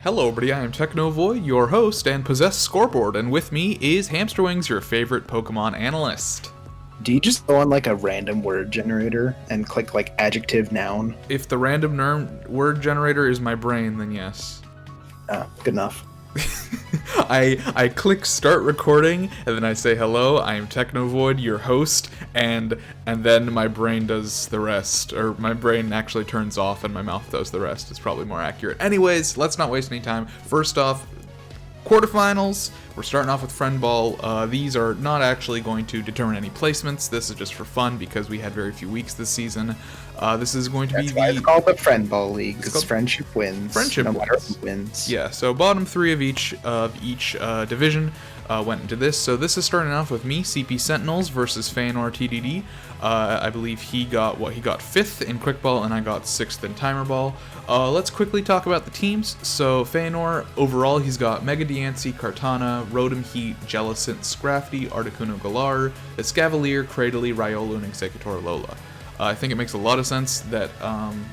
Hello everybody, I am Technovoid, your host and possessed scoreboard, and with me is Hamsterwings, your favorite Pokemon analyst. Do you just go on like a random word generator and click like adjective, noun? If the random word generator is my brain, then yes. Good enough. I click start recording, and then I say hello, I am Technovoid, your host, and then my brain does the rest, or my brain actually turns off and my mouth does the rest. It's probably more accurate. Anyways, let's not waste any time. First off, quarterfinals. We're starting off with Friend Ball. These are not actually going to determine any placements. This is just for fun because we had very few weeks this season. This is going to That's be why it's called the Friend Ball League. It's Because called friendship wins. Friendship no matter wins. who wins. Yeah, so bottom three of each division went into this. So this is starting off with me, CP Sentinels versus Feanor TDD. I believe he got 5th in Quick Ball and I got 6th in Timer Ball. Let's quickly talk about the teams. So Feanor, overall, he's got Mega Diancie, Kartana, Rotom Heat, Jellicent, Scrafty, Articuno Galar, Escavalier, Cradily, Riolu, and Executor Lola. I think it makes a lot of sense that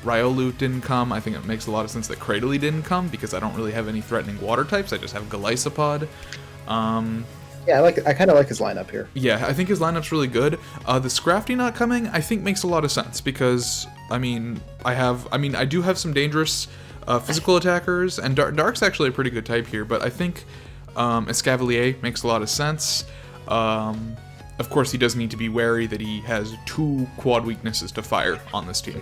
Riolu didn't come. I think it makes a lot of sense that Cradily didn't come because I don't really have any threatening water types. I just have Golisopod. Yeah, I kind of like his lineup here. Yeah, I think his lineup's really good. The Scrafty not coming, I think makes a lot of sense because I do have some dangerous physical attackers, and Dark's actually a pretty good type here. But I think Escavalier makes a lot of sense. Of course, he does need to be wary that he has 2 quad weaknesses to fire on this team.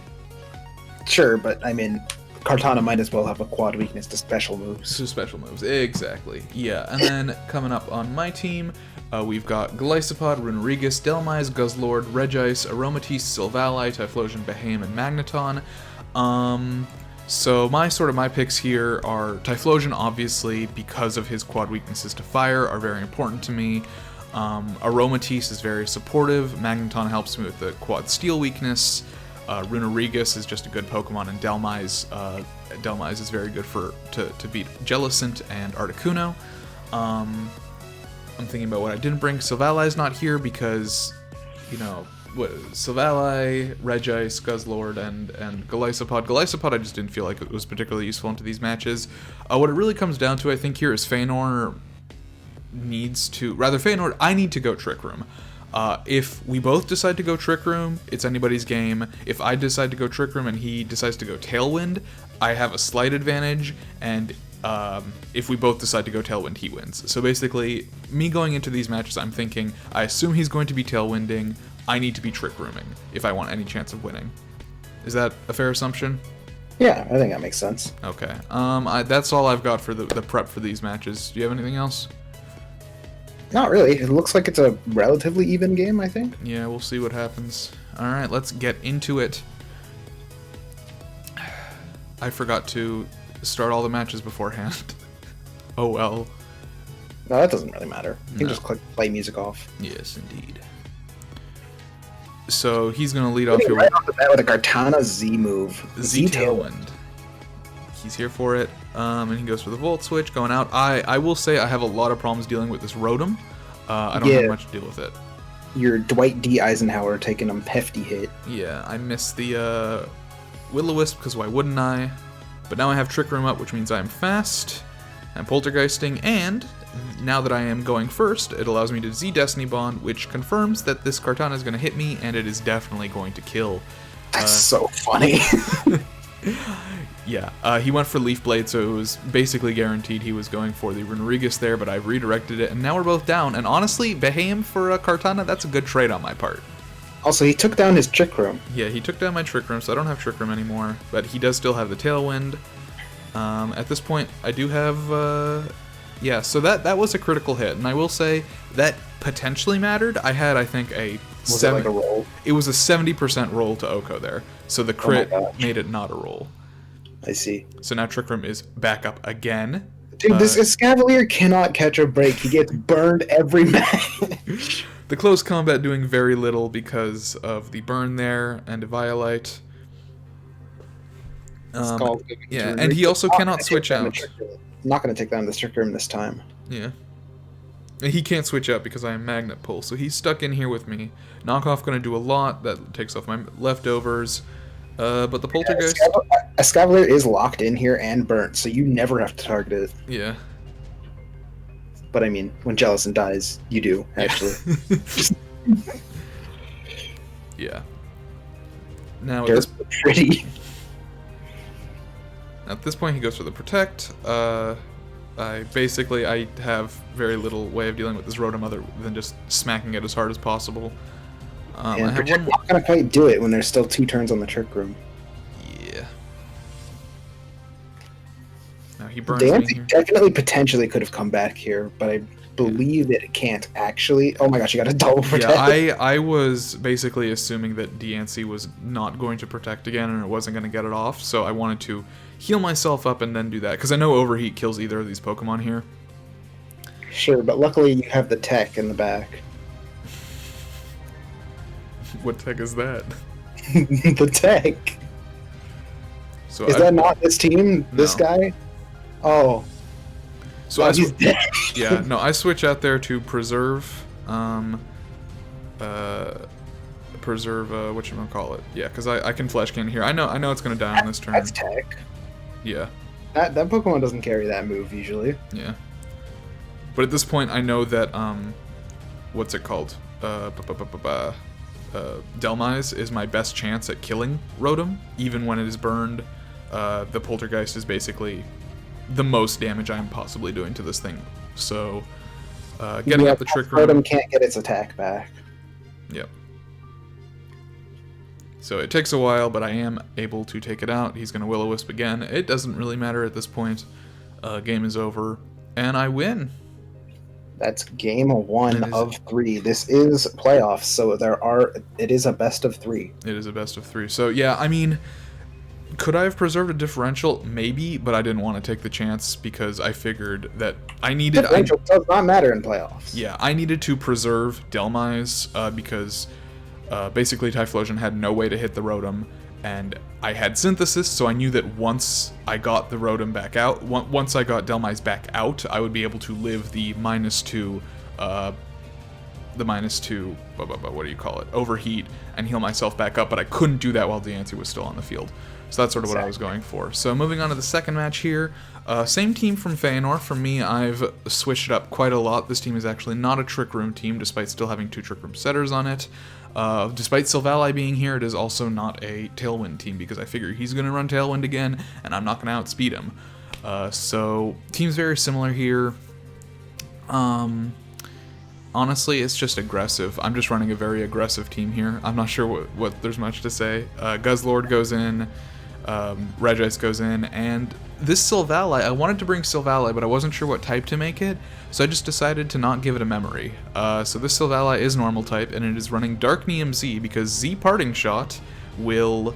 Sure, but I mean, Kartana might as well have a quad weakness to special moves. To special moves, exactly. Yeah, and then coming up on my team, we've got Golisopod, Runerigus, Delmise, Guzzlord, Regice, Aromatisse, Silvally, Typhlosion, Behaim, and Magneton. So my picks here are Typhlosion, obviously, because of his quad weaknesses to fire, are very important to me. Aromatisse is very supportive. Magneton helps me with the quad steel weakness. Runerigus is just a good Pokemon, and Delmise is very good to beat Jellicent and Articuno. I'm thinking about what I didn't bring. Silvally's not here because, Silvally, Regice, Guzzlord, and Golisopod. Golisopod I just didn't feel like it was particularly useful into these matches. What it really comes down to, I think, here is Feanor I need to go Trick Room. If we both decide to go Trick Room, it's anybody's game. If I decide to go Trick Room and he decides to go Tailwind, I have a slight advantage, and if we both decide to go Tailwind, he wins. So basically, me going into these matches, I'm thinking, I assume he's going to be Tailwinding, I need to be Trick Rooming if I want any chance of winning. Is that a fair assumption? Yeah, I think that makes sense. Okay. That's all I've got for the prep for these matches. Do you have anything else? Not really. It looks like it's a relatively even game, I think. Yeah, we'll see what happens. Alright, let's get into it. I forgot to start all the matches beforehand. Oh well. No, that doesn't really matter. You can just click play music off. Yes, indeed. So he's going to lead off here right off the bat with a Kartana Z move. Z Tailwind. He's here for it, and he goes for the Volt Switch, going out. I will say I have a lot of problems dealing with this Rotom. I don't have much to deal with it. Your Dwight D. Eisenhower taking a hefty hit. Yeah, I missed the Will-O-Wisp, because why wouldn't I? But now I have Trick Room up, which means I'm fast. I'm Poltergeisting, and now that I am going first, it allows me to Z Destiny Bond, which confirms that this Kartana is going to hit me, and it is definitely going to kill. That's so funny. Yeah, he went for Leaf Blade, so it was basically guaranteed he was going for the Runerigus there, but I've redirected it, and now we're both down. And honestly, Behaim for Kartana, that's a good trade on my part. Also, he took down his Trick Room. Yeah, he took down my Trick Room, so I don't have Trick Room anymore, but he does still have the Tailwind. At this point, I do have... yeah, so that was a critical hit, and I will say that potentially mattered. I had, I think, Was it like a roll? It was a 70% roll to Oko there, so the crit made it not a roll. I see. So now Trick Room is back up again. Dude, this Escavalier cannot catch a break. He gets burned every match. The close combat doing very little because of the burn there and a Violite. Yeah, and he also cannot switch out. Not going to take down the Trick Room this time. Yeah. He can't switch out because I am Magnet Pull, so he's stuck in here with me. Knockoff going to do a lot. That takes off my leftovers. But the Poltergeist... Escavalier is locked in here and burnt, so you never have to target it. Yeah. But I mean, when Jellison dies, you do, actually. Yeah. Now They're pretty. at this point, he goes for the protect. I have very little way of dealing with this Rotom other than just smacking it as hard as possible. I have one more. Not gonna quite do it when there's still 2 turns on the Trick Room. Yeah. Now he burns Dance me here. definitely potentially could have come back here, but I believe that it can't actually. Oh my gosh, you got a double protect. Yeah, I was basically assuming that Diancie was not going to protect again and it wasn't going to get it off, so I wanted to heal myself up and then do that, because I know Overheat kills either of these Pokemon here. Sure, but luckily you have the tech in the back. What tech is that? The tech. So Is that not this team? This No. guy? Oh. So Oh, he's dead. yeah, no, I switch out there to preserve, whatchamacallit. Yeah, because I can Flesh Cannon here. I know it's gonna die on this turn. That's tech. Yeah, That Pokemon doesn't carry that move usually. yeah. But at this point, I know that what's it called? Delmise is my best chance at killing Rotom, even when it is burned. The Poltergeist is basically the most damage I'm possibly doing to this thing. So, getting up the Trick Room. Rotom can't get its attack back. Yep. So it takes a while, but I am able to take it out. He's going to Will-O-Wisp again. It doesn't really matter at this point. Game is over, and I win. That's game 1 of 3. This is playoffs, so it is a best of 3. It is a best of 3. So yeah, I mean, could I have preserved a differential? Maybe, but I didn't want to take the chance because I figured that I needed... Differential does not matter in playoffs. Yeah, I needed to preserve Delmise because basically Typhlosion had no way to hit the Rotom, and I had Synthesis, so I knew that once I got the Rotom back out, once I got Delmise back out, I would be able to live the -2, what do you call it, Overheat, and heal myself back up, but I couldn't do that while Diancie was still on the field. So that's sort of what I was going for. So moving on to the second match here, same team from Feanor. For me, I've switched it up quite a lot. This team is actually not a Trick Room team, despite still having 2 Trick Room setters on it. Despite Silvally being here, it is also not a Tailwind team, because I figure he's going to run Tailwind again, and I'm not going to outspeed him. So, team's very similar here. Honestly, it's just aggressive. I'm just running a very aggressive team here. I'm not sure what there's much to say. Guzzlord goes in, Regice goes in, and this Silvally, I wanted to bring Silvally, but I wasn't sure what type to make it, so I just decided to not give it a memory. So this Silvally is normal type, and it is running Dark Neem Z, because Z Parting Shot will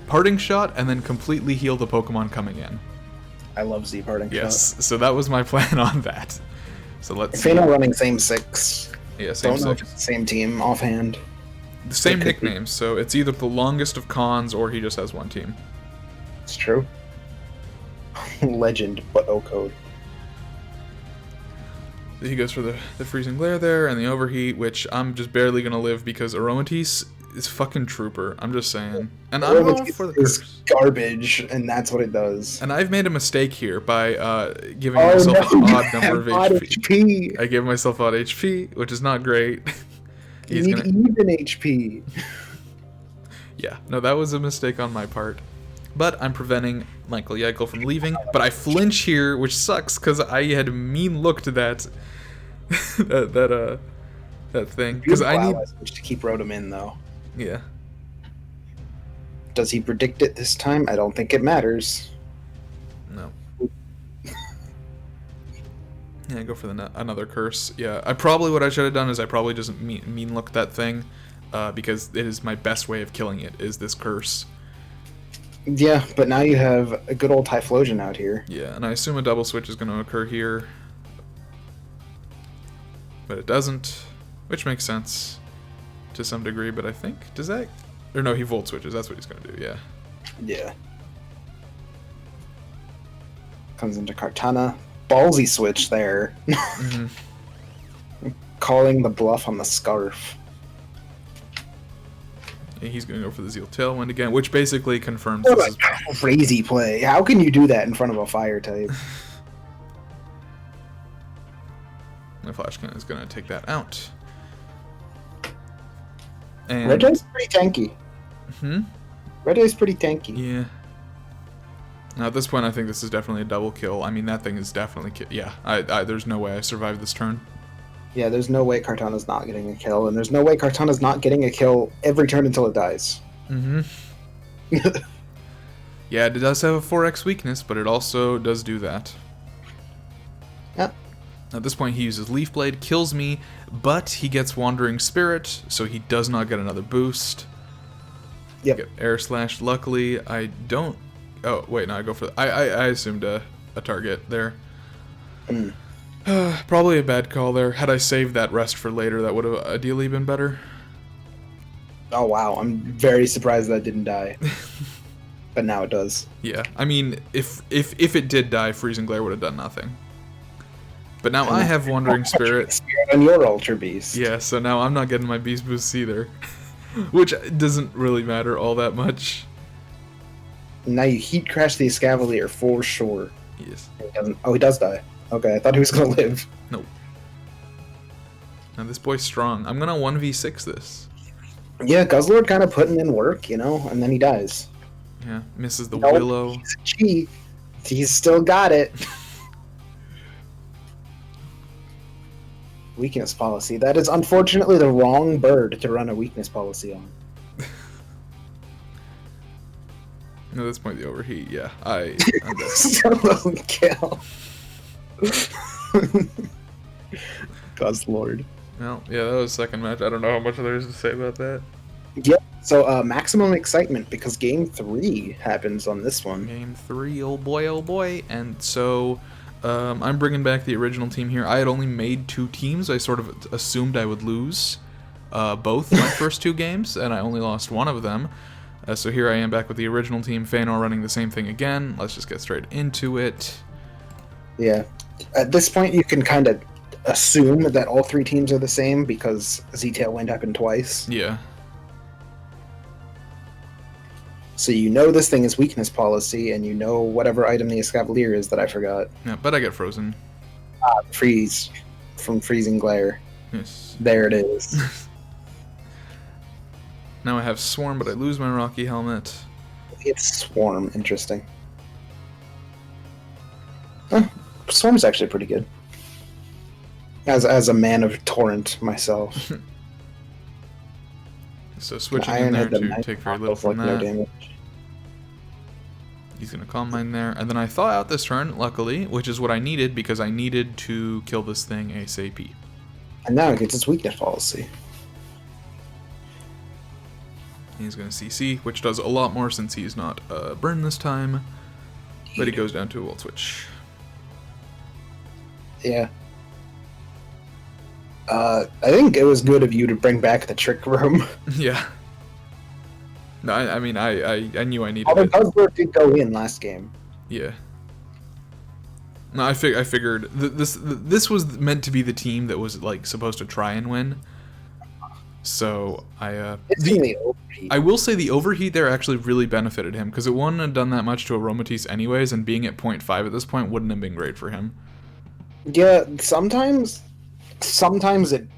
Parting Shot and then completely heal the Pokemon coming in. I love Z Parting Shot. Yes, so that was my plan on that. So let's see. Feanor running same 6. Yeah, same Don't know if 6. it's the same team offhand. The same nicknames, so it's either the longest of cons or he just has one team. It's true. Legend, but no code. So he goes for the Freezing Glare there and the Overheat, which I'm just barely going to live because Aromatisse is fucking trooper. I'm just saying. And I'm all for the It's curse. garbage, and that's what it does. And I've made a mistake here by giving myself an odd number of odd HP. I gave myself odd HP, which is not great. You need even HP. Yeah, no, that was a mistake on my part. But I'm preventing Michael Yeichel from leaving. But I flinch here, which sucks, because I had mean looked at that thing. Because I need to keep Rotom in, though. Yeah. Does he predict it this time? I don't think it matters. No. Yeah, go for another curse. Yeah, what I should have done is I probably just mean look that thing, because it is my best way of killing it, is this curse. Yeah, but now you have a good old Typhlosion out here. Yeah, and I assume a double switch is going to occur here. But it doesn't, which makes sense to some degree, but I think, does that... Or no, he Volt switches, that's what he's going to do, yeah. Yeah. Comes into Kartana. Ballsy switch there. Mm-hmm. Calling the bluff on the Scarf. He's going to go for the Zeal Tailwind again, which basically confirms What this a is... crazy play. How can you do that in front of a fire type? My Flash Cannon is going to take that out. And... Red Eye's pretty tanky. Red Eye's pretty tanky. Yeah. Now at this point, I think this is definitely a double kill. I mean, that thing is definitely... Yeah, there's no way I survived this turn. Yeah, there's no way Kartana's not getting a kill, and there's no way Kartana's not getting a kill every turn until it dies. Yeah, it does have a 4x weakness, but it also does do that. Yep. At this point, he uses Leaf Blade, kills me, but he gets Wandering Spirit, so he does not get another boost. Yep. Get Air Slash. Luckily, I don't... Oh, wait, no, I go for... I assumed a target there. Probably a bad call there. Had I saved that rest for later, that would have ideally been better. Oh, wow. I'm very surprised that didn't die. But now it does. Yeah, I mean, if it did die, Freezing Glare would have done nothing. But now I have Wandering Spirit. On your Ultra Beast. Yeah, so now I'm not getting my Beast Boosts either. Which doesn't really matter all that much. Now you Heat Crash the Escavalier for sure. Yes. He doesn't. Oh, he does die. Okay, I thought he was gonna live. Nope. Now this boy's strong. I'm gonna 1v6 this. Yeah, Guzzlord kind of putting in work, you know, and then he dies. Yeah, misses the Willow. He's a G. He's still got it. Weakness policy. That is unfortunately the wrong bird to run a weakness policy on. At this point, the overheat. Yeah, I'm dead. Solo kill. Guzzlord. Well, yeah, that was the second match. I don't know how much there is to say about that. Yep. So maximum excitement because game 3 happens on this one. Game 3, oh boy, and so I'm bringing back the original team here. I had only made 2 teams. I sort of assumed I would lose both my first 2 games, and I only lost one of them. So here I am back with the original team, Feanor running the same thing again. Let's just get straight into it. Yeah. At this point, you can kind of assume that all 3 teams are the same because Z-Tailwind happened twice. Yeah. So you know this thing is weakness policy, and you know whatever item the Escavalier is that I forgot. Yeah, but I get frozen. Freeze. From Freezing Glare. Yes. There it is. Now I have Swarm, but I lose my Rocky Helmet. It's Swarm. Interesting. Swarm's actually pretty good. As a man of Torrent myself. So switching in there to take very little from that. No damage. He's going to Calm Mind there. And then I thaw out this turn, luckily, which is what I needed because I needed to kill this thing ASAP. And now it gets its weakness policy. He's going to CC, which does a lot more since he's not burned this time. But he goes down to a Volt Switch. Yeah. I think it was good of you to bring back the Trick Room. Yeah. No, I mean, I knew I needed Although it. Guzzlord did go in last game. Yeah. No, I figured this was meant to be the team that was like supposed to try and win. So I will say the overheat there actually really benefited him because it wouldn't have done that much to Aromatisse anyways, and being at 0.5 at this point wouldn't have been great for him. Yeah, sometimes it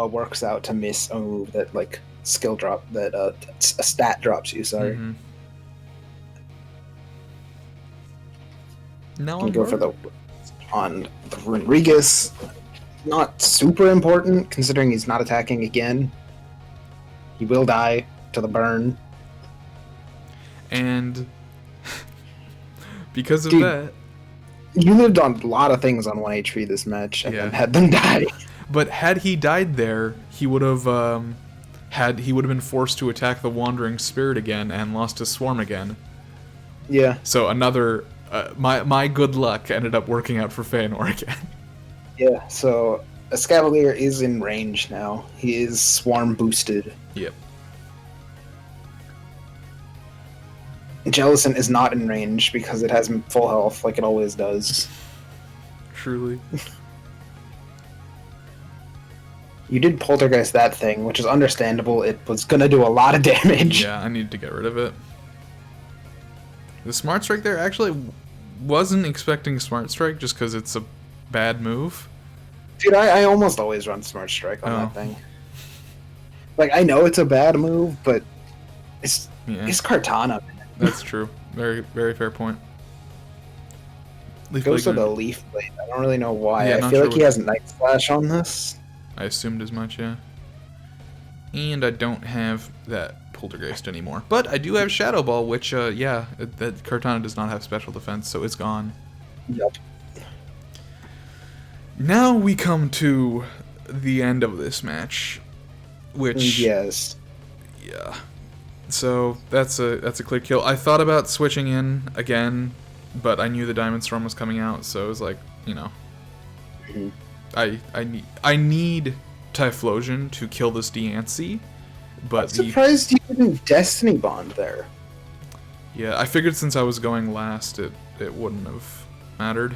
works out to miss a move that like skill drop that a stat drops you. Sorry. Mm-hmm. Now I'm go for the on the Rodriguez. Not super important considering he's not attacking again. He will die to the burn. And because of that, you lived on a lot of things on 1 HP this match and then had them die. But had he died there, he would have been forced to attack the Wandering Spirit again and lost his Swarm again. Yeah. So another my good luck ended up working out for Feanor again. Yeah, so Escavalier is in range now. He is Swarm boosted. Yep. Jellicent is not in range because it has full health like it always does. Truly. You did Poltergeist that thing, which is understandable. It was gonna do a lot of damage. Yeah, I needed to get rid of it. The Smart Strike there, actually wasn't expecting Smart Strike just because it's a bad move. Dude, I almost always run Smart Strike on that thing. Like, I know it's a bad move, but it's Kartana. That's true. Very, very fair point. Leaf goes to the Leaf Blade. I don't really know why. Yeah, I feel like he has Night Slash on this. I assumed as much, yeah. And I don't have that Poltergeist anymore. But I do have Shadow Ball, which, that Kartana does not have special defense, so it's gone. Yep. Now we come to the end of this match, which... Yes. Yeah. So that's a clear kill. I thought about switching in again, but I knew the Diamond Storm was coming out, so it was like, you know... Mm-hmm. I need Typhlosion to kill this Diancie, but I'm surprised you didn't Destiny Bond there. Yeah, I figured since I was going last, it wouldn't have mattered.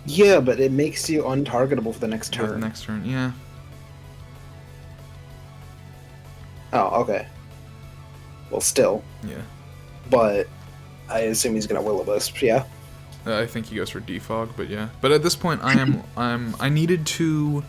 Yeah, but it makes you untargetable for the next turn. For the next turn, yeah. Oh, okay. Well, still. Yeah. But I assume he's gonna Will-O-Wisp, yeah. I think he goes for Defog, but yeah. But at this point, I needed to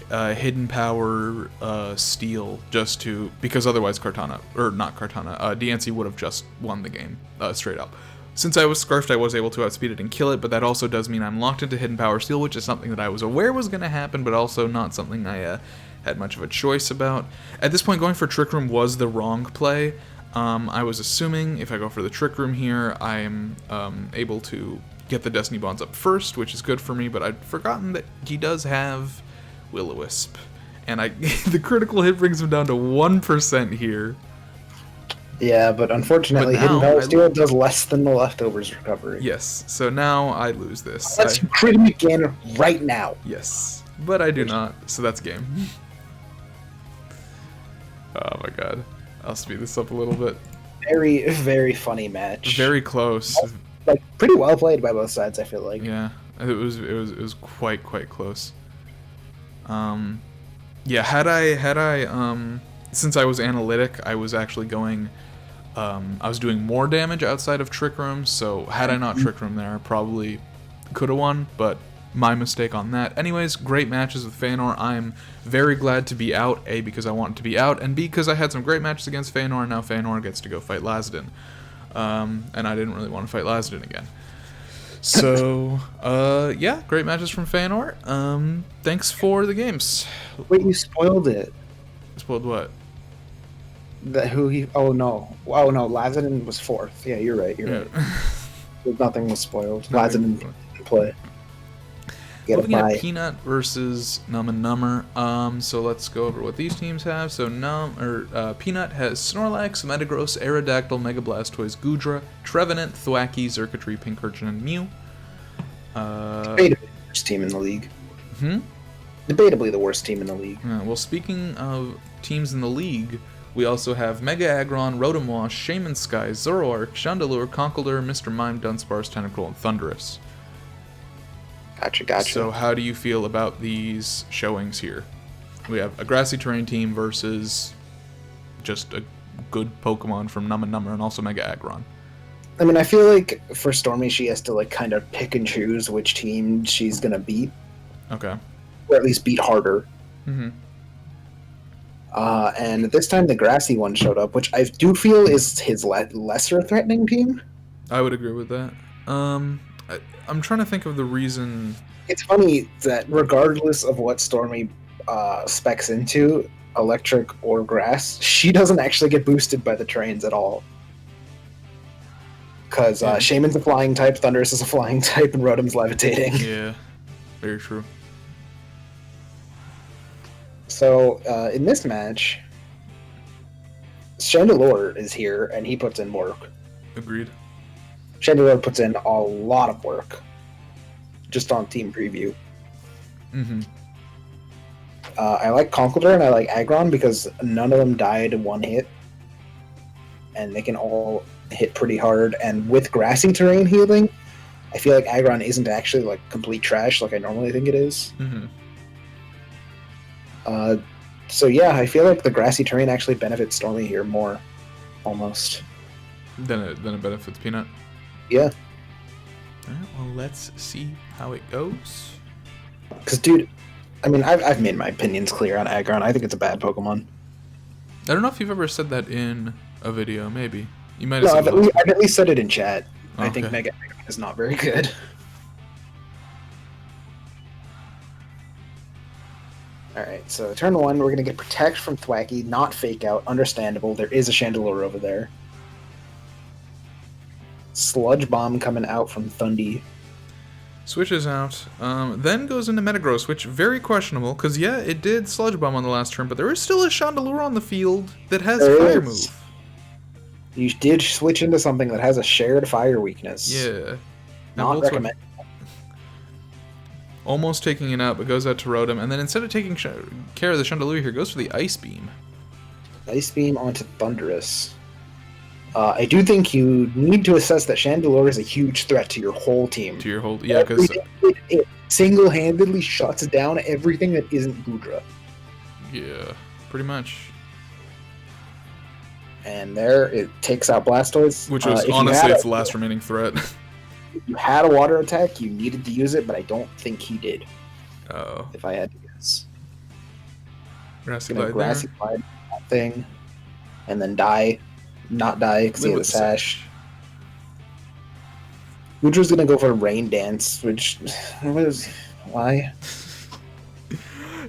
Hidden Power Steel just to, because otherwise Diancie would have just won the game straight up. Since I was Scarfed, I was able to outspeed it and kill it, but that also does mean I'm locked into Hidden Power Steel, which is something that I was aware was going to happen, but also not something I had much of a choice about. At this point, going for Trick Room was the wrong play. I was assuming if I go for the Trick Room here, I'm able to get the Destiny Bonds up first, which is good for me, but I'd forgotten that he does have Will-O-Wisp. And the critical hit brings him down to 1% here. Yeah, but unfortunately, Hidden Power Steel does less than the Leftovers recovery. Yes, so now I lose this. Let's crit him again right now. Yes, but I do not, so that's game. Oh my god. I'll speed this up a little bit. Very, very funny match. Very close. Like, pretty well played by both sides, I feel like. Yeah, it was quite close. Yeah, had I since I was analytic, I was actually going, I was doing more damage outside of Trick Room, so had I not Trick Room there, I probably could have won, but my mistake on that. Anyways, great matches with Feanor. I'm very glad to be out, A, because I wanted to be out, and B, because I had some great matches against Feanor, and now Feanor gets to go fight Lazadin. And I didn't really want to fight Lazadin again. So, yeah, great matches from Feanor. Thanks for the games. Wait, you spoiled it. Spoiled what? Oh no, Lazadin was 4th. Yeah, you're right, right. Nothing was spoiled. Lazadin didn't play. Looking at Peanut versus Numb and Number, so let's go over what these teams have. So Peanut has Snorlax, Metagross, Aerodactyl, Mega Blastoise, Goodra, Trevenant, Thwackey, Xurkitree, Pincurchin, and Mew. Debatably the worst team in the league. Debatably the worst team in the league. Well, speaking of teams in the league, we also have Mega Aggron, Rotomwash, Shaman Sky, Zoroark, Chandelure, Conkeldurr, Mr. Mime, Dunsparce, Tentacruel, and Thundurus. Gotcha. So how do you feel about these showings here? We have a grassy terrain team versus just a good Pokemon from Numb and Number and also Mega Aggron. I mean, I feel like for Stormy, she has to like kind of pick and choose which team she's gonna beat. Okay. Or at least beat harder. And this time the grassy one showed up, which I do feel is his lesser threatening team. I would agree with that. I'm trying to think of the reason. It's funny that regardless of what Stormy specs into, electric or grass, she doesn't actually get boosted by the terrains at all. Because Shaman's a flying type, Thundurus is a flying type, and Rotom's levitating. Yeah, very true. So, in this match, Chandelure is here, and he puts in work. Agreed. Chandelure puts in a lot of work, just on team preview. I like Conkeldurr and I like Aggron because none of them died in one hit, and they can all hit pretty hard. And with grassy terrain healing, I feel like Aggron isn't actually like complete trash like I normally think it is. Uh, so yeah, I feel like the grassy terrain actually benefits Stormy here more, almost. Then it benefits Peanut. Yeah. Alright, well, let's see how it goes. Because, dude, I mean, I've made my opinions clear on Aggron. I think it's a bad Pokemon. I don't know if you've ever said that in a video. Maybe you might have No, said I've at least said it in chat. I think Okay. Mega Aggron is not very good. Alright, so turn 1, we're going to get Protect from Thwacky, not Fake Out. Understandable. There is a Chandelure over there. Sludge Bomb coming out from Thundy. Switches out, then goes into Metagross, which very questionable, because yeah, it did Sludge Bomb on the last turn, but there is still a Chandelure on the field that has Fire Move. You did switch into something that has a shared fire weakness. Yeah. Not recommended. Almost taking it out, but goes out to Rotom, and then instead of taking care of the Chandelure here, goes for the Ice Beam. Ice Beam onto Thundurus. I do think you need to assess that Chandelure is a huge threat to your whole team. To your whole, yeah, because it single-handedly shuts down everything that isn't Goodra. Yeah, pretty much. And there, it takes out Blastoise. Which was honestly its last remaining threat. If you had a water attack, you needed to use it, but I don't think he did. Oh. If I had to guess. Grassy Glide that thing, and then die. Not die because he has a sash. Goodra's gonna go for Rain Dance, which why?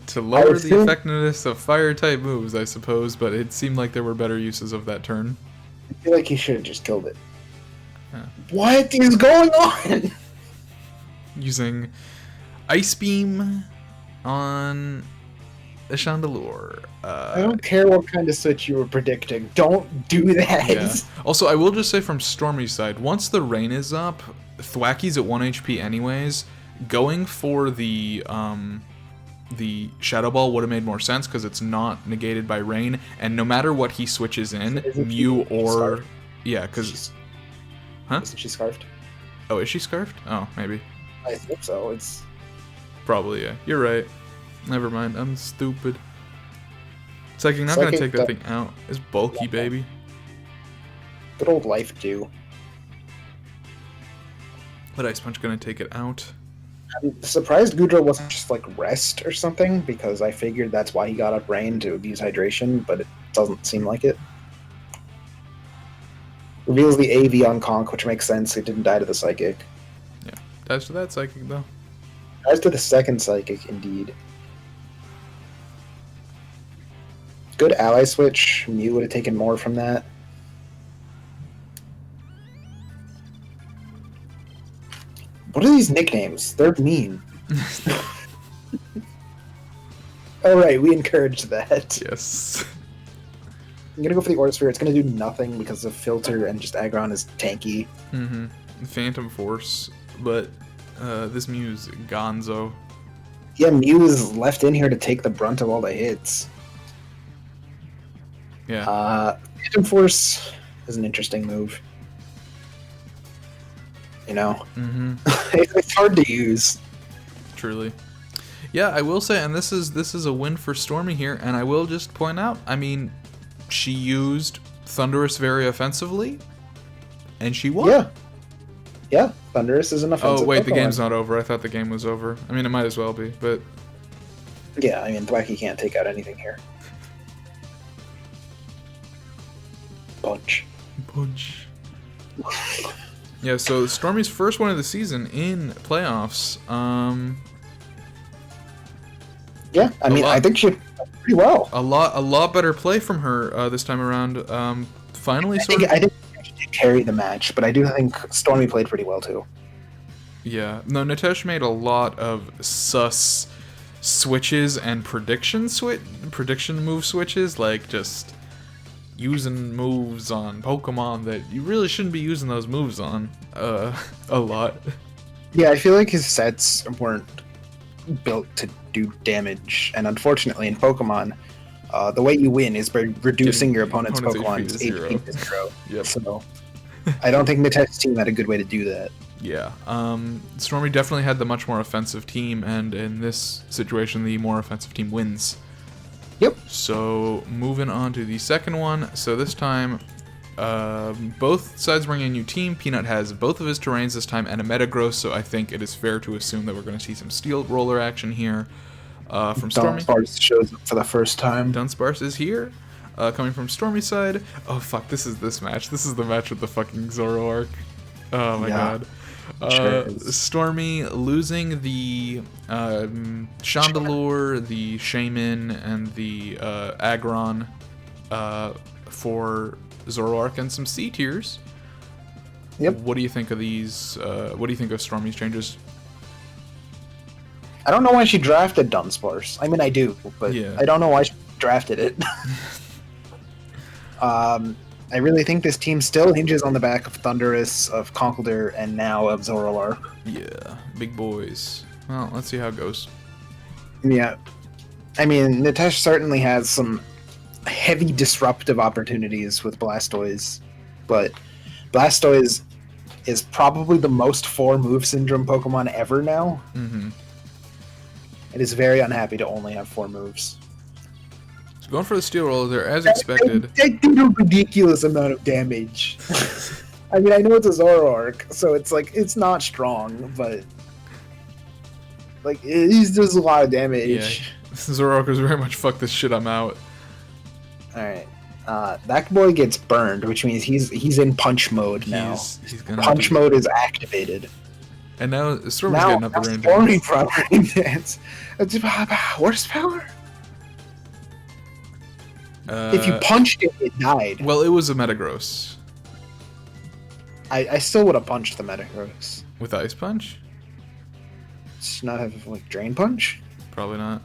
To lower the effectiveness of fire type moves, I suppose, but it seemed like there were better uses of that turn. I feel like he should have just killed it. Huh. What is going on? Using Ice Beam on a Chandelure. I don't care what kind of switch you were predicting. Don't do that. Yeah. Also, I will just say from Stormy's side, once the rain is up, Thwacky's at 1 HP anyways. Going for the Shadow Ball would have made more sense because it's not negated by rain, and no matter what he switches in, Mew or... Yeah, because... Huh? Isn't she scarfed? Oh, is she scarfed? Oh, maybe. I think so. It's... Probably, yeah. You're right. Never mind, I'm stupid. Psychic not gonna take that thing out. It's bulky, baby. Good old Life Dew. But Ice Punch gonna take it out. I'm surprised Goodra wasn't just like rest or something, because I figured that's why he got up rain to abuse hydration, but it doesn't seem like it. Reveals the AV on Conk, which makes sense. It didn't die to the Psychic. Yeah, dies to that Psychic though. Dies to the second Psychic, indeed. Good ally switch. Mew would have taken more from that. What are these nicknames? They're mean. Oh, right. We encouraged that. Yes. I'm going to go for the Aura Sphere. It's going to do nothing because of Filter and just Aggron is tanky. Mm-hmm. Phantom Force. But this Mew's gonzo. Yeah, Mew is left in here to take the brunt of all the hits. Yeah. Phantom Force is an interesting move. You know? Mm-hmm. It's hard to use. Truly. Yeah, I will say, and this is a win for Stormy here, and I will just point out, I mean, she used Thundurus very offensively, and she won. Yeah. Yeah, Thundurus is an offensive Oh, wait, Pokemon. the game's not over. I thought the game was over. I mean, it might as well be, but... Yeah, I mean, Thwacky can't take out anything here. Punch. Yeah, so Stormy's first win of the season in playoffs. Yeah, I mean, I think she did pretty well. A lot better play from her this time around. Finally, I think she did carry the match, but I do think Stormy played pretty well too. Yeah, no, Nitesh made a lot of sus switches and prediction move switches, like just using moves on Pokemon that you really shouldn't be using those moves on a lot. Yeah, I feel like his sets weren't built to do damage, and unfortunately in Pokemon, the way you win is by reducing your opponent's Pokemon's HP to 0. Yep. So I don't think Nitesh's team had a good way to do that. Yeah, Stormy definitely had the much more offensive team, and in this situation, the more offensive team wins. Yep. So moving on to the second one. So this time, both sides bring a new team. Peanut has both of his terrains this time and a Metagross, so I think it is fair to assume that we're going to see some Steel Roller action here from Stormy. Dunsparce shows up for the first time. Dunsparce is here, coming from Stormy side. Oh fuck, this is this match. This is the match with the fucking Zoroark. Oh my god. Stormy losing the Chandelure, the Shaman, and the Aggron for Zoroark and some C tiers. Yep. What do you think of these? What do you think of Stormy's changes? I don't know why she drafted Dunsparce. I mean, I do, but Yeah. I don't know why she drafted it. I really think this team still hinges on the back of Thundurus, of Conkeldurr, and now of Zoroark. Yeah, big boys. Well, let's see how it goes. Yeah. I mean, Nitesh certainly has some heavy disruptive opportunities with Blastoise, but Blastoise is probably the most 4-move syndrome Pokemon ever now. Mm-hmm. It is very unhappy to only have 4 moves. So going for the Steel Roller there, as expected. They did a ridiculous amount of damage. I mean, I know it's a Zoroark, so it's like, it's not strong, but like, he does a lot of damage. Yeah, Zoroark was very much fuck this shit, I'm out. Alright. That boy gets burned, which means he's in punch mode now. He's gonna punch mode is activated. And now Stormy's getting up the range. Stormy property dance. Horsepower? If you punched it, it died. Well, it was a Metagross. I still would have punched the Metagross. With Ice Punch? Does not have like Drain Punch? Probably not.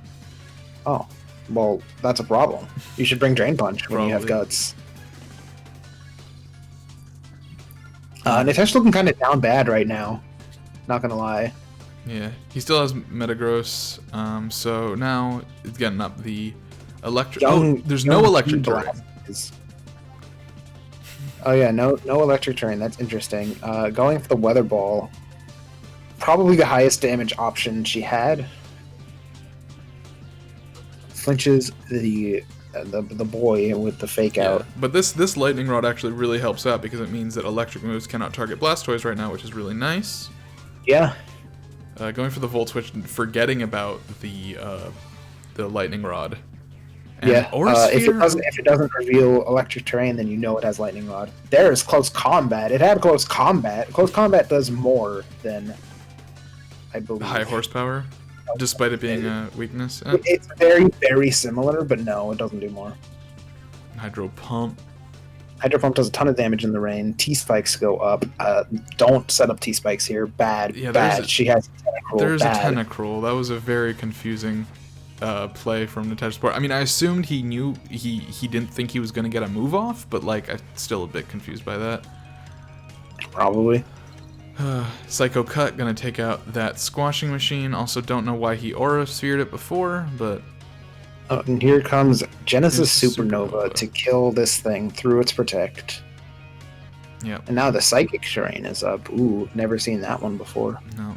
Oh, well, that's a problem. You should bring Drain Punch when you have guts. Nitesh looking kind of down bad right now. Not gonna lie. Yeah, he still has Metagross. So now it's getting up the electric. There's no electric terrain. Oh yeah, no electric terrain. That's interesting. Going for the Weather Ball, probably the highest damage option she had. Flinches the boy with the fake out. But this Lightning Rod actually really helps out because it means that electric moves cannot target Blastoise right now, which is really nice. Yeah. Going for the Volt Switch and forgetting about the Lightning Rod. And yeah. If it doesn't reveal electric terrain, then you know it has Lightning Rod. There is Close Combat. It had Close Combat. Close Combat does more than, I believe, high horsepower, despite it being a weakness. It's very, very similar, but no, it doesn't do more. Hydro Pump. Hydro Pump does a ton of damage in the rain. T-Spikes go up. Don't set up T-Spikes here. Bad. Yeah, bad. She has Tentacruel. There's a Tentacruel. That was a very confusing play from Nitesh Sport. I mean, I assumed he knew he didn't think he was going to get a move off, but like I'm still a bit confused by that. Probably. Psycho Cut gonna take out that Squashing Machine. Also don't know why he Aura Sphered it before, but and here comes Genesis Supernova to kill this thing through its Protect. Yeah. And now the Psychic Terrain is up. Ooh, never seen that one before. No.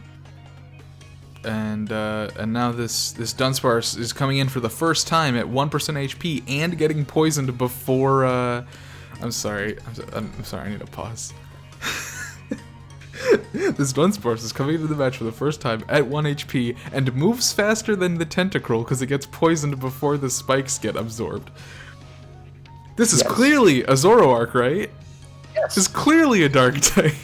And now this Dunsparce is coming in for the first time at 1% HP and getting poisoned before. I'm sorry. I'm sorry. I need to pause. This Dunsparce is coming into the match for the first time at 1 HP and moves faster than the Tentacruel because it gets poisoned before the spikes get absorbed. This is clearly a Zoroark, right? Yes. This is clearly a Dark type.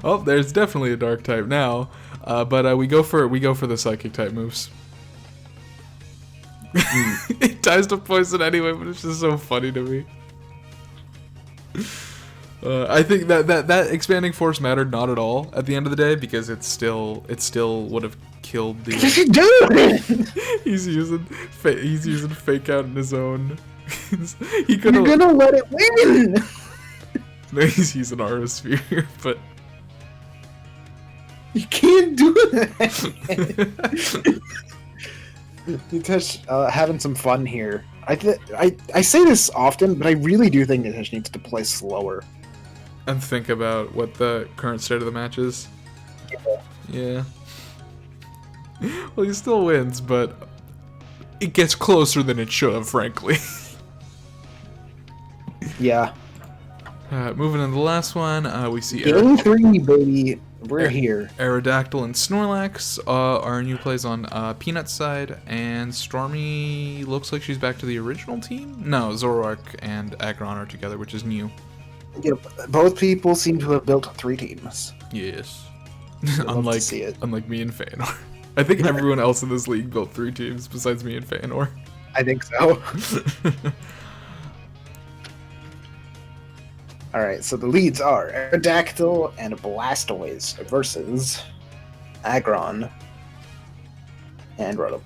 Oh, there's definitely a Dark type now. But we go for the Psychic type moves. It dies to poison anyway, but it's just so funny to me. I think that expanding force mattered not at all at the end of the day because it still would have killed the. Dude! He's using fake out in his own. He could. You're gonna let it win. No, he's using Aura Sphere, but. You can't do that. Nitesh having some fun here. I say this often, but I really do think Nitesh needs to play slower. And think about what the current state of the match is. Yeah. Well, he still wins, but it gets closer than it should have, frankly. Yeah. Moving on to the last one, we see Game 3, baby. We're here. Aerodactyl and Snorlax are new plays on Peanut's side, and Stormy looks like she's back to the original team? No, Zoroark and Aggron are together, which is new. Yep. Both people seem to have built 3 teams. Yes. Unlike me and Feanor. I think everyone else in this league built 3 teams besides me and Feanor. I think so. Alright, so the leads are Aerodactyl and Blastoise versus Aggron and Rotom.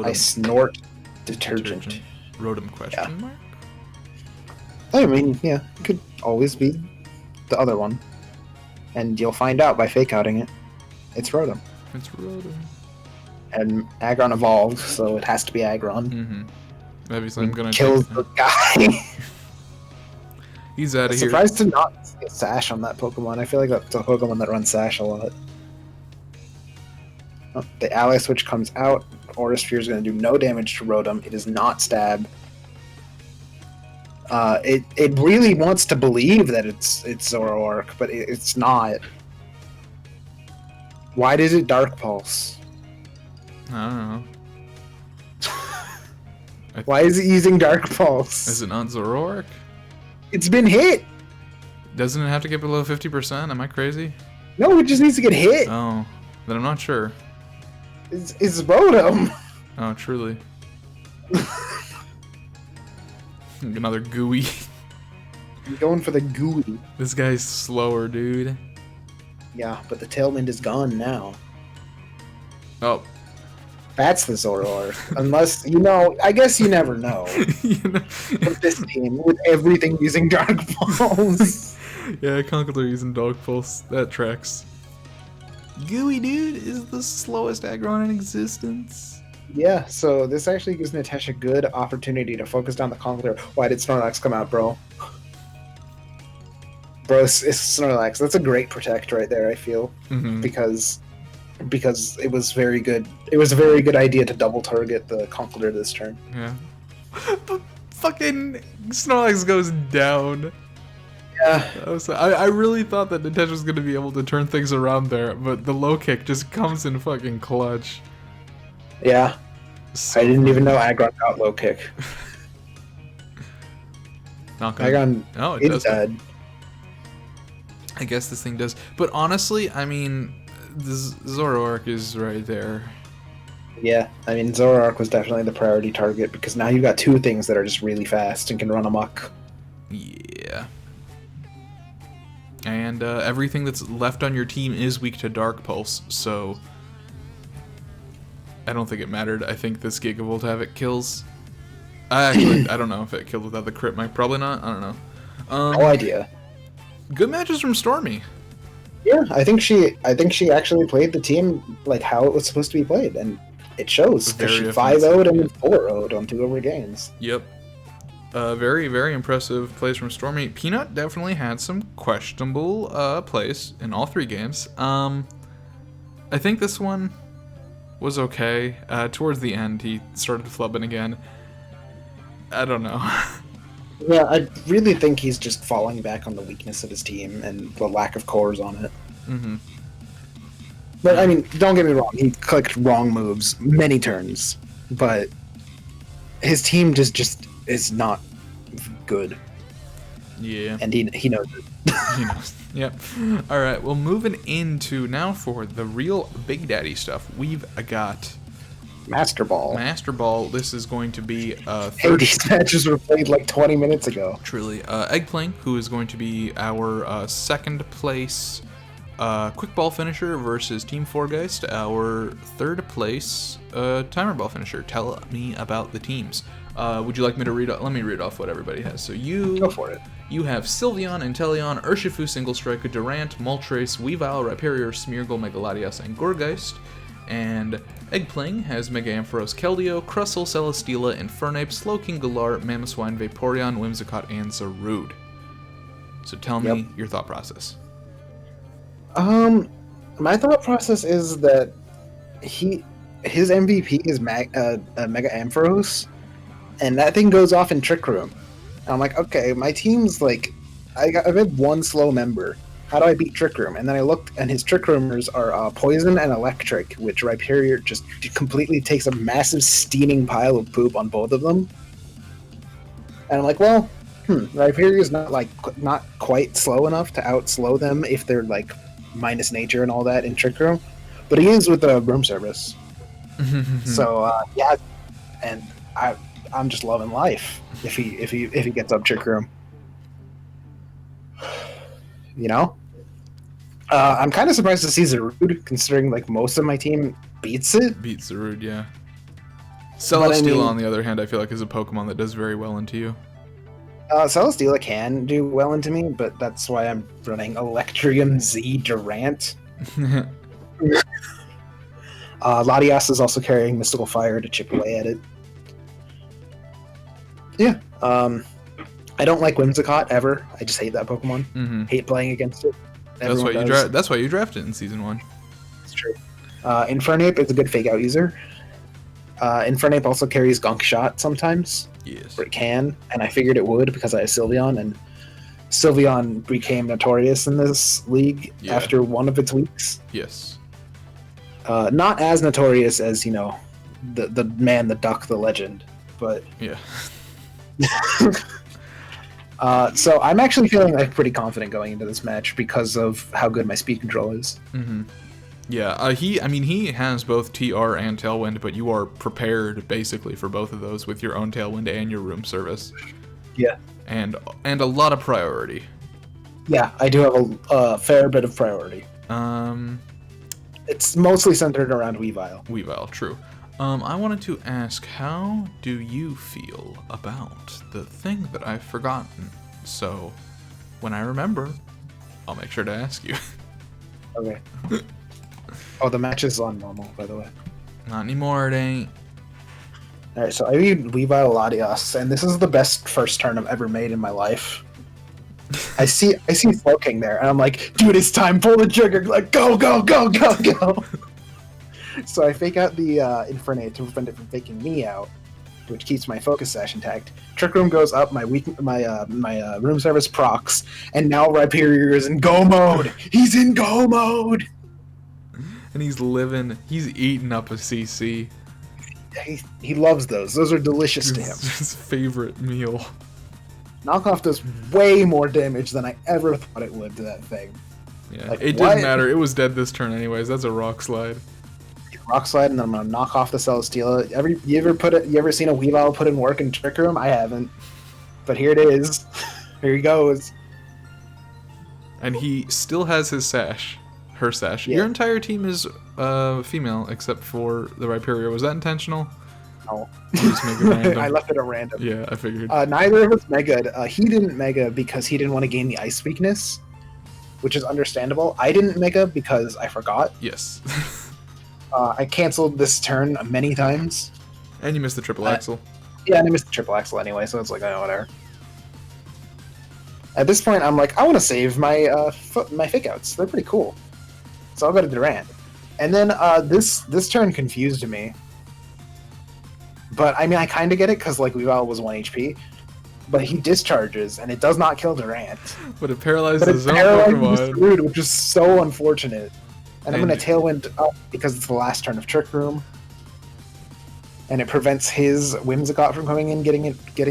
I snort detergent. Rotom question mark? I mean, yeah, it could always be the other one. And you'll find out by fake outing it. It's Rotom. It's Rotom. And Aggron evolved, so it has to be Aggron. Mm-hmm. Obviously, I'm gonna kill the guy. He's out of here. Surprised to not see a Sash on that Pokemon. I feel like that's a Pokemon that runs Sash a lot. Oh, the Ally Switch comes out. Aura Sphere is going to do no damage to Rotom. It is not Stab. It really wants to believe that it's Zoroark, but it's not. Why did it Dark Pulse? I don't know. Why is it using Dark Pulse? Is it not Zoroark? It's been hit! Doesn't it have to get below 50%? Am I crazy? No, it just needs to get hit! Oh, then I'm not sure. It's Rotom! Oh, truly. Another gooey. I'm going for the gooey. This guy's slower, dude. Yeah, but the Tailwind is gone now. Oh. That's the Zoroark. Unless, I guess you never know. With this team, with everything using Dark Pulse. Yeah, Conkeldurr using Dark Pulse. That tracks. Gooey, dude, is the slowest Aggron in existence. Yeah, so this actually gives Natasha a good opportunity to focus down the Conkeldurr. Why did Snorlax come out, bro? Bro, it's Snorlax. That's a great protect right there, I feel. Mm-hmm. Because it was very good. It was a very good idea to double target the Conkeldurr this turn. Yeah. But fucking Snorlax goes down. Yeah. I really thought that Natasha was going to be able to turn things around there, but the low kick just comes in fucking clutch. Yeah. So I didn't even know Aggron got low kick. Aggron is dead. I guess this thing does. But honestly, I mean, this Zoroark is right there. Yeah, I mean, Zoroark was definitely the priority target because now you've got 2 things that are just really fast and can run amok. Yeah. And everything that's left on your team is weak to Dark Pulse, so I don't think it mattered. I think this Gigavolt Havoc kills. Actually, I don't know if it killed without the crit mic. Probably not. I don't know. No idea. Good matches from Stormy. Yeah, I think she actually played the team like how it was supposed to be played, and it shows because she 5-0'd and 4-0'd on 2 over games. Yep. Very, very impressive plays from Stormy. Peanut definitely had some questionable plays in all 3 games. I think this one was okay. Towards the end, he started flubbing again. I don't know. Yeah, I really think he's just falling back on the weakness of his team and the lack of cores on it. Mm-hmm. But, I mean, don't get me wrong. He clicked wrong moves many turns, but his team just is not good. Yeah. And he knows it. He knows. Yep. All right, well, moving into now for the real Big Daddy stuff. We've got Master Ball. Master Ball. This is going to be Hey, these matches were played like 20 minutes ago. Truly. Eggpling, who is going to be our second place Quick Ball finisher versus Team Fourgeist, our third place Timer Ball finisher. Tell me about the teams. Would you like me to read? Let me read off what everybody has. So you go for it. You have Sylveon, Inteleon, Urshifu, Single Striker, Durant, Moltres, Weavile, Rhyperior, Smeargle, Megaladios, and Gourgeist. And Eggpling has Mega Ampharos, Keldeo, Crustle, Celesteela, Infernape, Slowking, Galar, Mamoswine, Vaporeon, Whimsicott, and Zarude. So tell me your thought process. My thought process is that his MVP is Mega Ampharos, and that thing goes off in Trick Room. And I'm like, okay, my team's like, I have one slow member. How do I beat Trick Room? And then I looked, and his Trick Roomers are Poison and Electric, which Rhyperior just completely takes a massive steaming pile of poop on both of them. And I'm like, well, Rhyperior is not quite slow enough to outslow them if they're like minus nature and all that in Trick Room, but he is with the room service. So yeah, and I'm just loving life if he gets up Trick Room. You know, I'm kind of surprised to see Zarude, considering like most of my team beats it. Beats Zarude, yeah. Celesteela, on the other hand, I feel like is a Pokemon that does very well into you. Celesteela can do well into me, but that's why I'm running Electrium Z Durant. Latias is also carrying Mystical Fire to chip away at it. Yeah. I don't like Whimsicott ever. I just hate that Pokemon. Mm-hmm. Hate playing against it. That's why you drafted it in Season 1. It's true. Infernape is a good fake out user. Infernape also carries Gunk Shot sometimes. Yes. Or it can, and I figured it would because I have Sylveon, and Sylveon became notorious in this league after one of its weeks. Yes. Not as notorious as, you know, the man, the duck, the legend, but... Yeah. So I'm actually feeling like pretty confident going into this match because of how good my speed control is. Mm-hmm. Yeah, he has both TR and Tailwind, but you are prepared basically for both of those with your own Tailwind and your room service. Yeah. And a lot of priority. Yeah, I do have a fair bit of priority. It's mostly centered around Weavile. Weavile, true. I wanted to ask, how do you feel about the thing that I've forgotten? So, when I remember, I'll make sure to ask you. Okay. Oh, the match is on normal, by the way. Not anymore, it ain't. Alright, so I read Weavile Latias, and this is the best first turn I've ever made in my life. I see Slowking there, and I'm like, dude, it's time, pull the trigger, like, go, go, go, go, go! So I fake out the Infernape to prevent it from faking me out, which keeps my Focus Sash intact. Trick Room goes up, my room service procs, and now Rhyperior is in go mode! He's in go mode! And he's eating up a CC. He loves those. Those are delicious to him. It's his favorite meal. Knockoff does way more damage than I ever thought it would to that thing. Yeah, like, it didn't matter. It was dead this turn anyways. That's a Rock Slide. Rock Slide, and then I'm gonna knock off the Celesteela. You ever seen a Weavile put in work in Trick Room? I haven't. But here it is. Here he goes. And he still has his sash. Her sash. Yeah. Your entire team is female except for the Rhyperior. Was that intentional? No. Just make it random? I left it at random. Yeah, I figured. Neither of us megaed. He didn't mega because he didn't want to gain the ice weakness, which is understandable. I didn't mega because I forgot. Yes. I canceled this turn many times. And you missed the triple axle. Yeah, and I missed the triple axle anyway, so it's like, oh, whatever. At this point, I'm like, I want to save my my fake outs. They're pretty cool. So I'll go to Durant. And then this turn confused me. But, I mean, I kind of get it, because, like, Weavile was 1 HP. But he discharges, and it does not kill Durant. But it paralyzes his own Pokemon. Rude, which is so unfortunate. And I'm going to Tailwind up because it's the last turn of Trick Room. And it prevents his Whimsicott from coming in, getting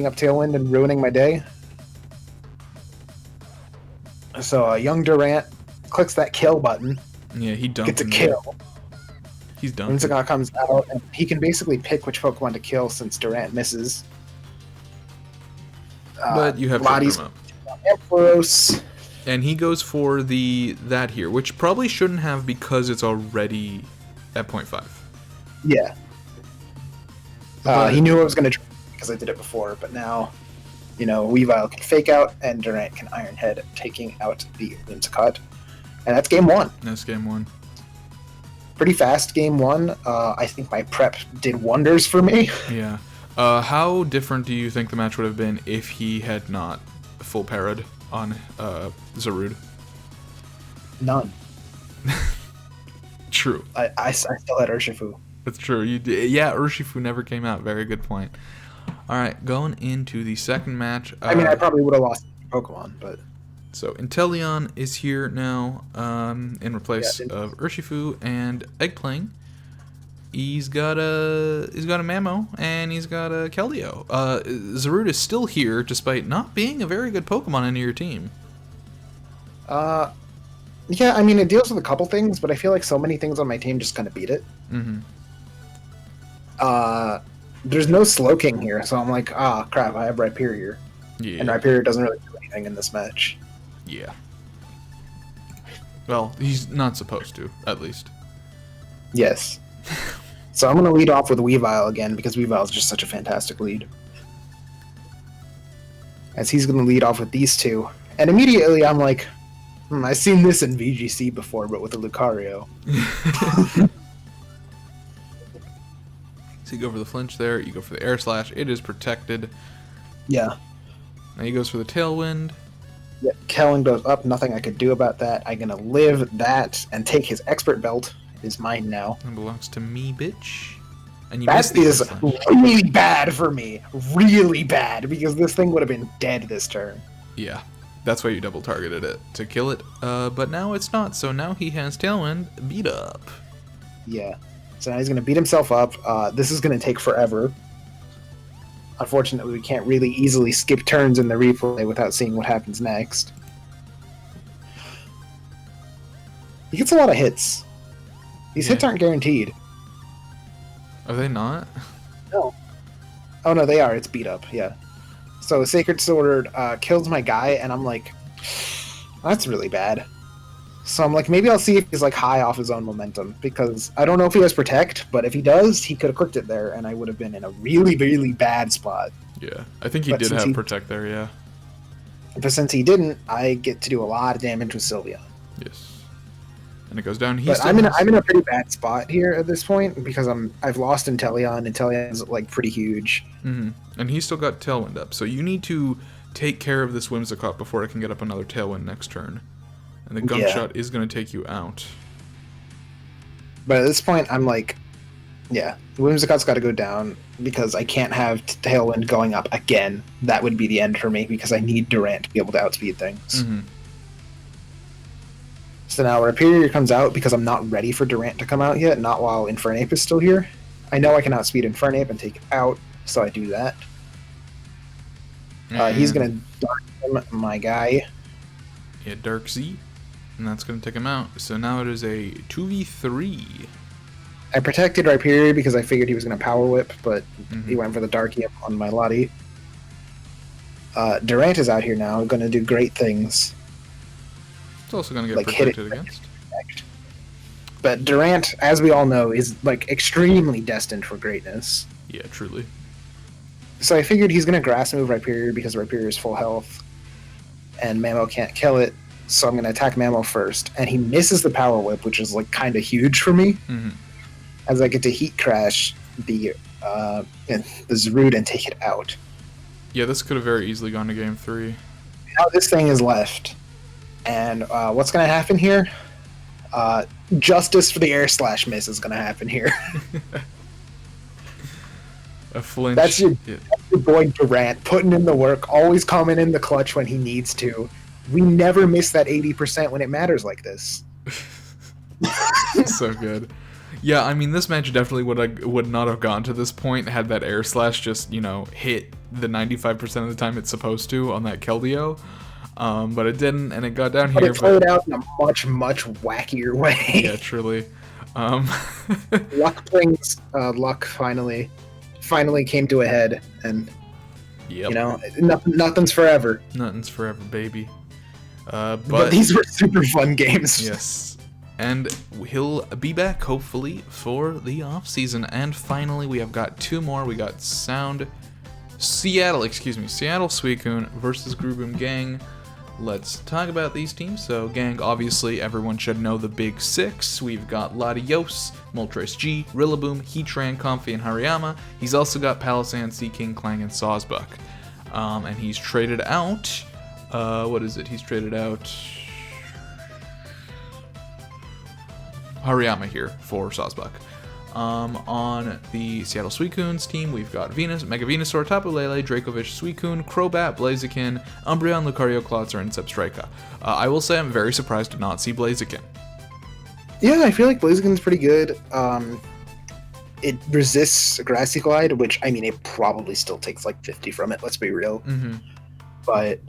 up Tailwind, and ruining my day. So young Durant clicks that kill button. Yeah, he dunked. Gets a kill. He's done. Whimsicott comes out, and he can basically pick which Pokemon to kill since Durant misses. But you have Lottie's Ampharos. And he goes for that here, which probably shouldn't have because it's already at 0.5. Yeah. He knew I was going to try because I did it before, but now, you know, Weavile can fake out and Durant can Iron Head, taking out the Whimsicott. And that's game one. That's game one. Pretty fast game one. I think my prep did wonders for me. Yeah. How different do you think the match would have been if he had not full parried on Zarude? None. True. I still had Urshifu. That's true. Yeah, Urshifu never came out. Very good point. All right, going into the second match. I mean, I probably would have lost Pokemon, but... So, Inteleon is here now in replace of Urshifu, and Eggplaying. He's got a Mamo, and he's got a Keldeo. Zarude is still here, despite not being a very good Pokemon in your team. Yeah, I mean, it deals with a couple things, but I feel like so many things on my team just kind of beat it. Mm-hmm. There's no Slowking here, so I'm like, crap, I have Rhyperior. Yeah. And Rhyperior doesn't really do anything in this match. Yeah. Well, he's not supposed to, at least. Yes. So I'm going to lead off with Weavile again, because Weavile is just such a fantastic lead. As he's going to lead off with these two. And immediately I'm like, I've seen this in VGC before, but with a Lucario. So you go for the flinch there, you go for the Air Slash, it is protected. Yeah. Now he goes for the Tailwind. Yeah, Kellen goes up, nothing I could do about that. I'm gonna live that and take his Expert Belt. It is mine now. It belongs to me, bitch. And you that is really bad for me. Really bad, because this thing would have been dead this turn. Yeah, that's why you double targeted it, to kill it. But now it's not, so now he has Tailwind beat up. Yeah. So now he's gonna beat himself up. This is gonna take forever. Unfortunately, we can't really easily skip turns in the replay without seeing what happens next. He gets a lot of hits. These hits aren't guaranteed. Are they not? No. Oh no, they are. It's beat up, yeah. So Sacred Sword kills my guy, and I'm like, that's really bad. So I'm like, maybe I'll see if he's like high off his own momentum, because I don't know if he has Protect, but if he does, he could have clicked it there, and I would have been in a really, really bad spot. Yeah, I think he did have Protect there, yeah. But since he didn't, I get to do a lot of damage with Sylveon. Yes. And it goes down. But I'm in a pretty bad spot here at this point, because I've lost Inteleon, and Inteleon's like pretty huge. Mm-hmm. And he's still got Tailwind up, so you need to take care of this Whimsicott before it can get up another Tailwind next turn. And the Gunk Shot is going to take you out. But at this point, I'm like, yeah, Whimsicott's got to go down, because I can't have Tailwind going up again. That would be the end for me, because I need Durant to be able to outspeed things. Mm-hmm. So now Rhyperior comes out, because I'm not ready for Durant to come out yet, not while Infernape is still here. I know I can outspeed Infernape and take it out, so I do that. He's going to Dark him, my guy. Yeah, Dark Z. And that's going to take him out. So now it is a 2v3. I protected Rhyperior because I figured he was going to Power Whip, but he went for the Darky on my Lottie. Durant is out here now, going to do great things. It's also going to get protected against. But Durant, as we all know, is like extremely destined for greatness. Yeah, truly. So I figured he's going to Grass Move Rhyperior because Rhyperior is full health, and Mamo can't kill it. So I'm going to attack Mamo first, and he misses the Power Whip, which is like kind of huge for me. Mm-hmm. As I get to Heat Crash the Zarude and take it out. Yeah, this could have very easily gone to Game 3. Now this thing is left, and what's going to happen here? Justice for the Air Slash miss is going to happen here. A flinch. That's your boy Durant, putting in the work, always coming in the clutch when he needs to. We never miss that 80% when it matters like this. So good. Yeah, I mean, this match definitely would not have gone to this point had that Air Slash just, hit the 95% of the time it's supposed to on that Keldeo. But it didn't, and it got down here. But it played out in a much, much wackier way. Yeah, truly. Luck finally came to a head, and yep. Nothing's forever. Nothing's forever, baby. But these were super fun games. Yes. And he'll be back, hopefully, for the off-season. And finally, we have got two more. We got Seattle Suicune versus Grooboom Gang. Let's talk about these teams. So, Gang, obviously, everyone should know the big six. We've got Latios, Moltres G, Rillaboom, Heatran, Comfey, and Hariyama. He's also got Palossand, Seaking, Clang, and Sawsbuck. And he's traded out... what is it? He's traded out... Hariyama here for Sawsbuck. On the Seattle Suicunes team, we've got Venus, Mega Venusaur, Tapu Lele, Dracovish, Suicune, Crobat, Blaziken, Umbreon, Lucario, Clodsir, and Substrika. I will say I'm very surprised to not see Blaziken. Yeah, I feel like Blaziken's pretty good. It resists Grassy Glide, which, I mean, it probably still takes like 50 from it, let's be real. Mm-hmm. But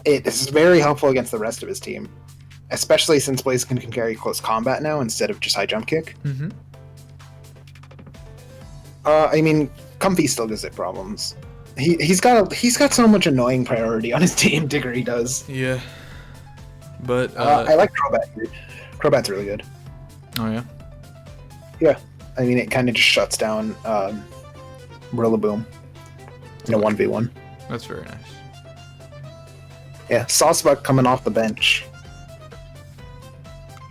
it is very helpful against the rest of his team, especially since Blaziken can carry close combat now instead of just high jump kick. Mm-hmm. I mean, Comfy still gives it problems. He's got so much annoying priority on his team. Diggory does. Yeah, but I like Crobat. Crobat's really good. Oh yeah. Yeah, I mean, it kind of just shuts down Rillaboom in a 1v1. That's very nice. Yeah, Saucebuck coming off the bench.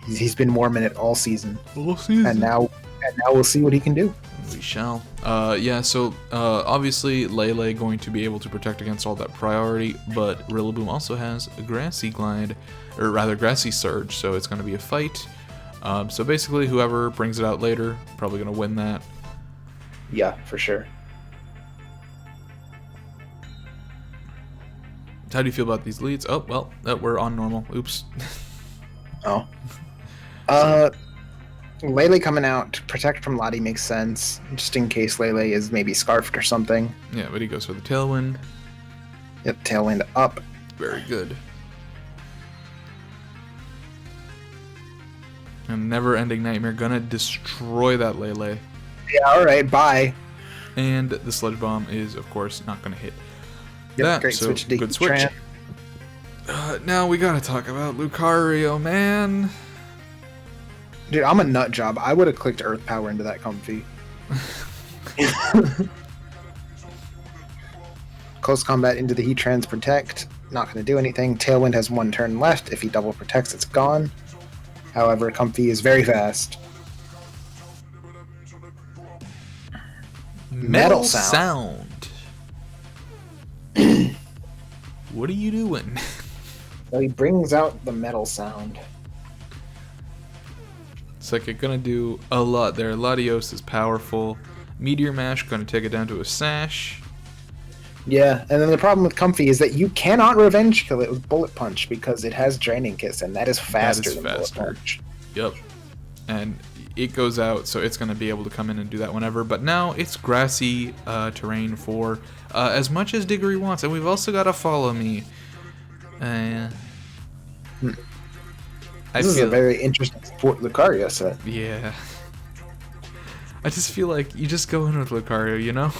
He's been warming it all season. And now we'll see what he can do. We shall. Yeah, so obviously Lele going to be able to protect against all that priority, but Rillaboom also has a Grassy Glide, or rather Grassy Surge, so it's going to be a fight. So basically whoever brings it out later, probably going to win that. Yeah, for sure. How do you feel about these leads? Oh, well, we're on normal. Oops. Oh. Lele coming out to protect from Lottie makes sense, just in case Lele is maybe scarfed or something. Yeah, but he goes for the Tailwind. Yep, Tailwind up. Very good. And Never-Ending Nightmare gonna destroy that Lele. Yeah, alright, bye. And the Sludge Bomb is, of course, not gonna hit. Yep, that, great so switch to good switch. Now we gotta talk about Lucario, man. Dude, I'm a nut job. I would have clicked Earth Power into that Comfy. Close combat into the Heatran's Protect. Not going to do anything. Tailwind has one turn left. If he double protects, it's gone. However, Comfy is very fast. Metal sound. What are you doing? Well, he brings out the metal sound. Psychic gonna do a lot there. Latios is powerful. Meteor Mash gonna take it down to a Sash. Yeah, and then the problem with Comfy is that you cannot revenge kill it with Bullet Punch because it has Draining Kiss, and that is faster than Bullet Punch. Yep. And it goes out, so it's gonna be able to come in and do that whenever. But now it's grassy terrain for as much as Diggory wants, and we've also got a Follow Me. This is a very interesting Lucario set. Yeah. I just feel like you just go in with Lucario, you know?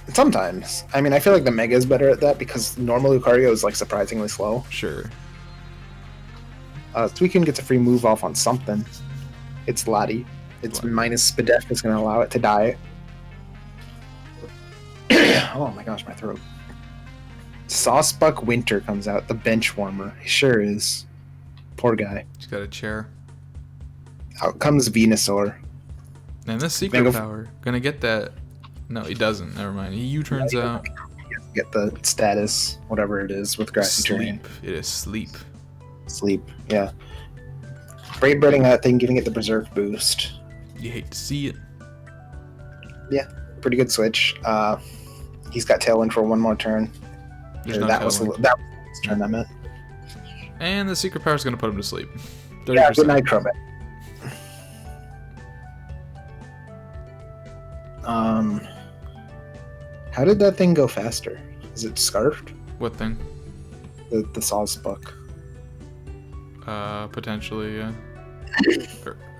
Sometimes. I mean, I feel like the Mega is better at that because normal Lucario is like surprisingly slow. Sure. Suicune gets a free move off on something. It's Lottie. It's minus Spadef is going to allow it to die. Oh my gosh, my throat. Saucebuck Winter comes out, the bench warmer. He sure is. Poor guy. He's got a chair. Out comes Venusaur. And this Secret Power. Gonna get that. No, he doesn't. Never mind. He U-turns out. Get the status, whatever it is, with Grassy Terrain. It is Sleep. Sleep, yeah. Brave Birding that thing, giving it the Berserk boost. You hate to see it. Yeah, pretty good switch. He's got Tailwind for one more turn. That was his turn, I meant. And the Secret Power is going to put him to sleep. 30%. Yeah, good night, Crobat. How did that thing go faster? Is it scarfed? What thing? The Saucebuck. Potentially, yeah.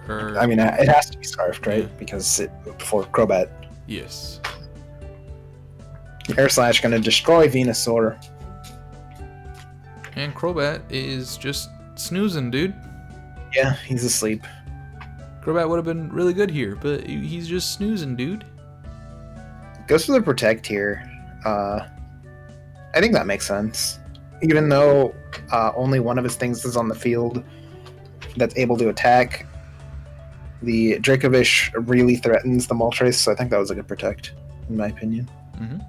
I mean, it has to be scarfed, right? Yeah. Because before Crobat. Yes. Air Slash gonna destroy Venusaur. And Crobat is just snoozing, dude. Yeah, he's asleep. Crobat would have been really good here, but he's just snoozing, dude. Goes for the Protect here. I think that makes sense. Even though only one of his things is on the field that's able to attack, the Dracovish really threatens the Moltres, so I think that was a good Protect, in my opinion. Mm-hmm.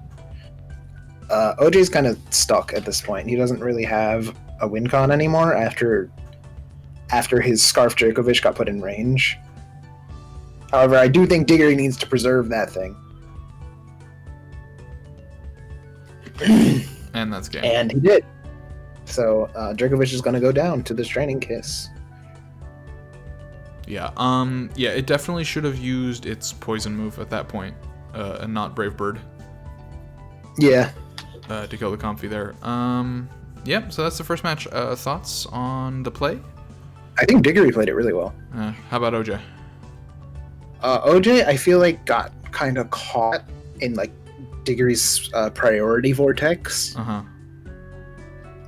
OJ's kind of stuck at this point. He doesn't really have a win con anymore after his Scarf Dracovish got put in range. However, I do think Diggory needs to preserve that thing. And that's game. And he did. So Dragovich is going to go down to this Draining Kiss. Yeah. Yeah. It definitely should have used its poison move at that point, and not Brave Bird. Yeah. To kill the Comfy there. Yep. So that's the first match. Thoughts on the play? I think Diggory played it really well. How about OJ? OJ, I feel like got kind of caught in like Diggory's priority vortex.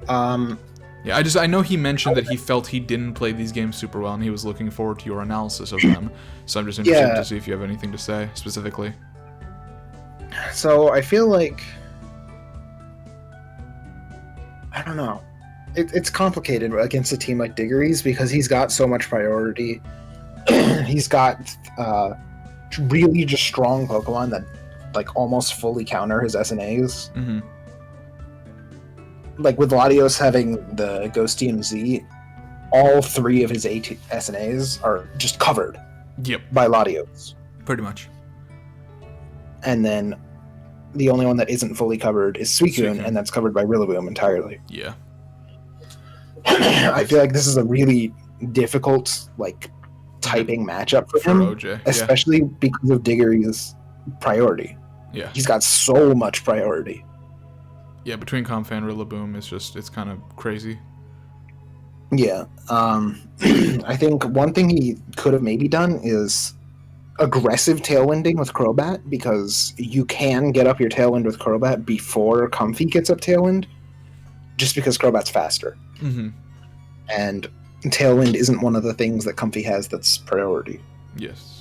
Yeah, I know he mentioned that he felt he didn't play these games super well, and he was looking forward to your analysis of them. So I'm just interested to see if you have anything to say specifically. So I feel like, I don't know, it's complicated against a team like Diggory's because he's got so much priority. He's got really just strong Pokemon that like almost fully counter his SNAs. Mm-hmm. Like with Latios having the Ghostium Z, all 3 of his 8 SNAs are just covered. Yep. By Latios. Pretty much. And then the only one that isn't fully covered is Suicune, and that's covered by Rillaboom entirely. Yeah. I feel like this is a really difficult like typing matchup for him, OJ. especially because of Diggory's priority. Yeah. He's got so much priority. Yeah, between Comfy and Rillaboom, it's kind of crazy. Yeah. I think one thing he could have maybe done is aggressive Tailwinding with Crobat, because you can get up your Tailwind with Crobat before Comfy gets up Tailwind, just because Crobat's faster. Mm-hmm. And Tailwind isn't one of the things that Comfy has that's priority. Yes.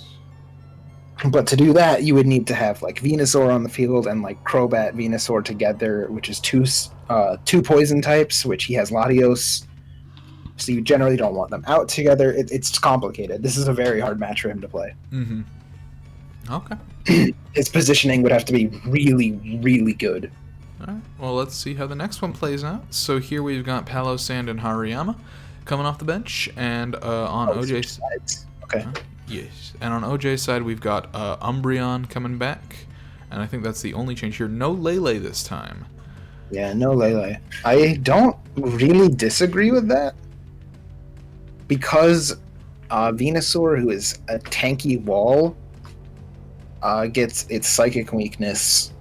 But to do that, you would need to have like Venusaur on the field and like Crobat Venusaur together, which is two poison types, which he has Latios. So you generally don't want them out together. It's complicated. This is a very hard match for him to play. Mm-hmm. Okay. His positioning would have to be really, really good. All right. Well, let's see how the next one plays out. So here we've got Palo Sand and Hariyama coming off the bench, and on OJ's side. Okay. Yes. And on OJ's side, we've got Umbreon coming back, and I think that's the only change here. No Lele this time. Yeah, no Lele. I don't really disagree with that, because Venusaur, who is a tanky wall, gets its psychic weakness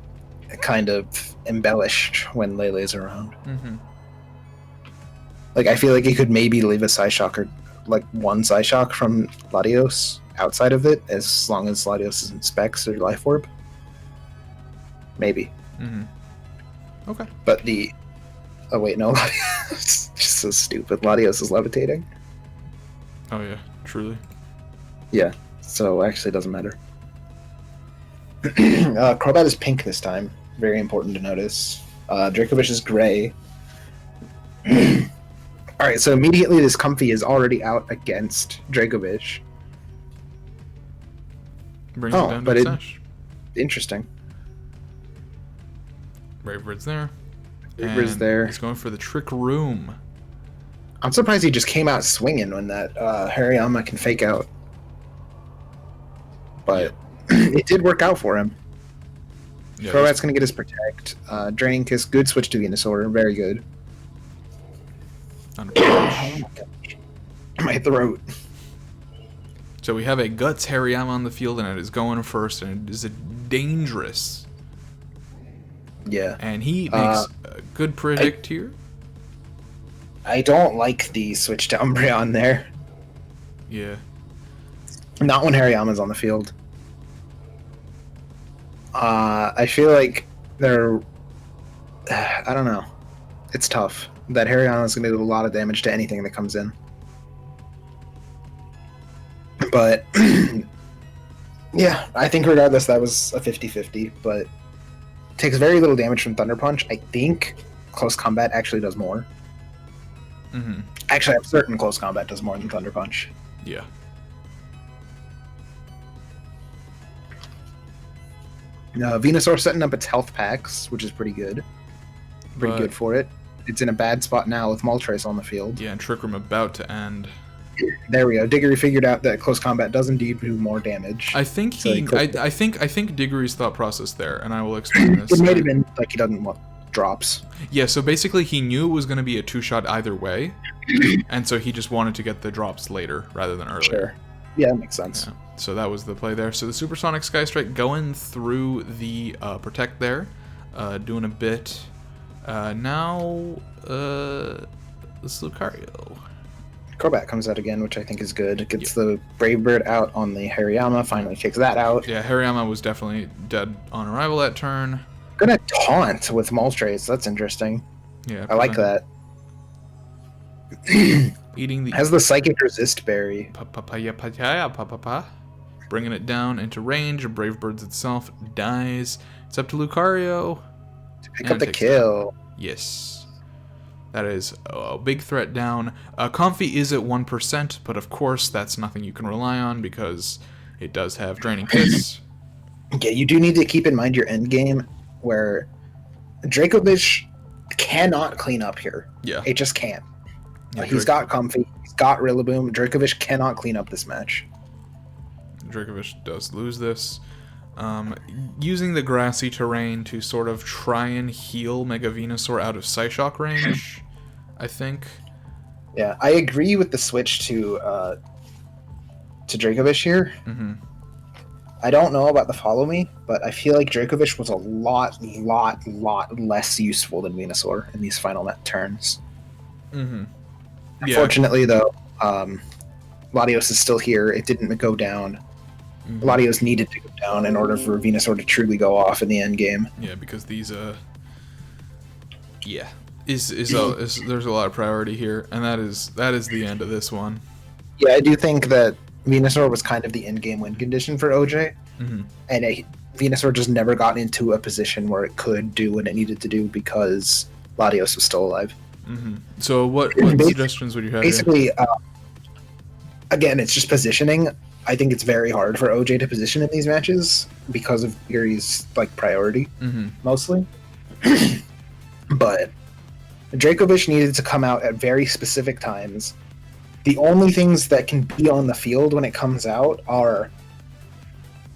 kind of embellished when Lele's around. Mm-hmm. Like, I feel like he could maybe leave a Psyshock or like one Psyshock from Latios outside of it, as long as Latios isn't Specs or Life Orb. Maybe. Mm-hmm. Okay. But oh wait, no, Latios is just so stupid. Latios is levitating. Oh yeah, truly. Yeah, so actually it doesn't matter. Crobat is pink this time. Very important to notice. Dracovish is gray. Alright, so immediately this Comfy is already out against Dracovish. Brings it down to the Sash. Interesting. Brave Bird's there. Brave Bird's there. He's going for the Trick Room. I'm surprised he just came out swinging when that Hariyama can fake out. But it did work out for him. Yeah, Crobat's going to get his Protect. Draining Kiss, good switch to Venusaur, very good. My throat. So we have a Guts Hariyama on the field, and it is going first, and it is a dangerous. Yeah. And he makes a good predict here. I don't like the switch to Umbreon there. Yeah. Not when Hariyama's on the field. I feel like they're... I don't know. It's tough. That Hariyama's going to do a lot of damage to anything that comes in. But, yeah, I think regardless that was a 50-50, but takes very little damage from Thunder Punch. I think Close Combat actually does more. Mm-hmm. Actually, I'm certain Close Combat does more than Thunder Punch. Yeah. Venusaur setting up its health packs, which is pretty good. Pretty good for it. It's in a bad spot now with Moltres on the field. Yeah, and Trick Room about to end. There we go. Diggory figured out that close combat does indeed do more damage. I think So I think Diggory's thought process there, and I will explain this. It might have been like he doesn't want drops. Yeah, so basically he knew it was going to be a 2-shot either way, and so he just wanted to get the drops later rather than earlier. Sure. Yeah, that makes sense. Yeah. So that was the play there. So the Supersonic Sky Strike going through the Protect there, doing a bit. Now, this Lucario. Crobat comes out again, which I think is good. It gets the Brave Bird out on the Hariyama, finally takes that out. Yeah, Hariyama was definitely dead on arrival that turn. Gonna taunt with Moltres, that's interesting. Yeah, I like that. Eating the... Has the Psychic Resist Berry. Bringing it down into range. Brave Birds itself dies. It's up to Lucario. To pick up the kill. Yes. That is a big threat down. Comfy is at 1%, but of course that's nothing you can rely on because it does have Draining Kiss. Yeah, you do need to keep in mind your end game where Dracovish cannot clean up here. Yeah. It just can't. Yeah, he's got Comfy, he's got Rillaboom. Dracovish cannot clean up this match. Dracovish does lose this. Using the grassy terrain to sort of try and heal Mega Venusaur out of Psyshock range, I think. Yeah, I agree with the switch to Dracovish here. Mm-hmm. I don't know about the Follow Me, but I feel like Dracovish was a lot less useful than Venusaur in these final turns. Mm-hmm. Yeah. Unfortunately, though, Latios is still here. It didn't go down. Mm-hmm. Latios needed to go down in order for Venusaur to truly go off in the end game. Yeah, because these there's a lot of priority here, and that is the end of this one. Yeah, I do think that Venusaur was kind of the end game win condition for OJ, mm-hmm. and Venusaur just never got into a position where it could do what it needed to do because Latios was still alive. Mm-hmm. So what suggestions would you have? Basically, again, it's just positioning. I think it's very hard for OJ to position in these matches because of Yuri's priority, mm-hmm. mostly. But Dracovish needed to come out at very specific times. The only things that can be on the field when it comes out are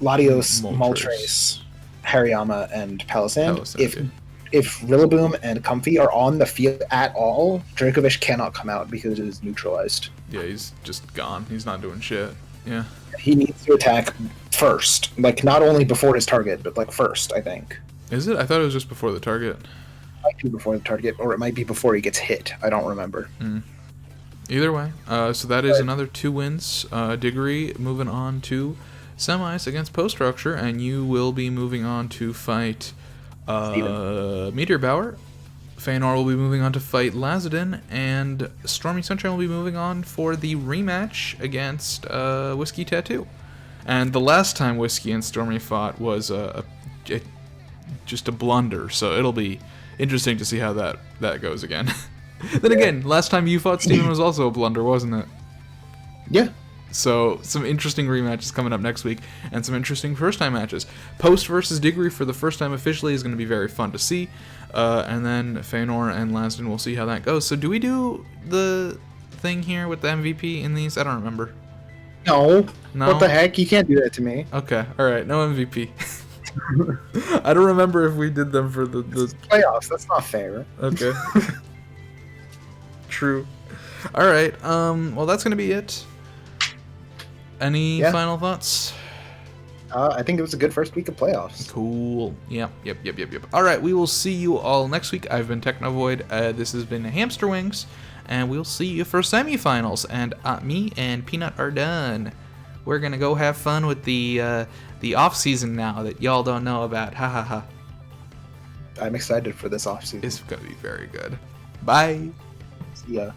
Latios, Moltres, Hariyama, and Palossand. If Rillaboom and Comfy are on the field at all, Dracovish cannot come out because it is neutralized. Yeah, he's just gone. He's not doing shit. Yeah. He needs to attack first. Not only before his target, but first, I think. Is it? I thought it was just before the target. It might be before the target, or it might be before he gets hit. I don't remember. Mm. Either way. So that is another 2 wins. Diggory moving on to semis against Post Structure, and you will be moving on to fight Meteor Bower. Feanor will be moving on to fight Lazadin, and Stormy Sunshine will be moving on for the rematch against Whiskey Tattoo. And the last time Whiskey and Stormy fought was just a blunder, so it'll be interesting to see how that goes again. Then again, last time you fought Steven was also a blunder, wasn't it? Yeah. So some interesting rematches coming up next week, and some interesting first-time matches. Post versus Diggory for the first time officially is going to be very fun to see. And then Feanor and Lasden, we'll see how that goes. So do we do the thing here with the MVP in these? I don't remember. No. What the heck? You can't do that to me. Okay. All right. No MVP. I don't remember if we did them for the playoffs. That's not fair. Okay. True. All right. Well, that's going to be it. Any final thoughts? I think it was a good first week of playoffs. Cool. Yep. All right, we will see you all next week. I've been Technovoid. This has been Hamster Wings, and we'll see you for semifinals. And me and Peanut are done. We're gonna go have fun with the off season now that y'all don't know about. Ha ha ha. I'm excited for this off season. It's gonna be very good. Bye. See ya.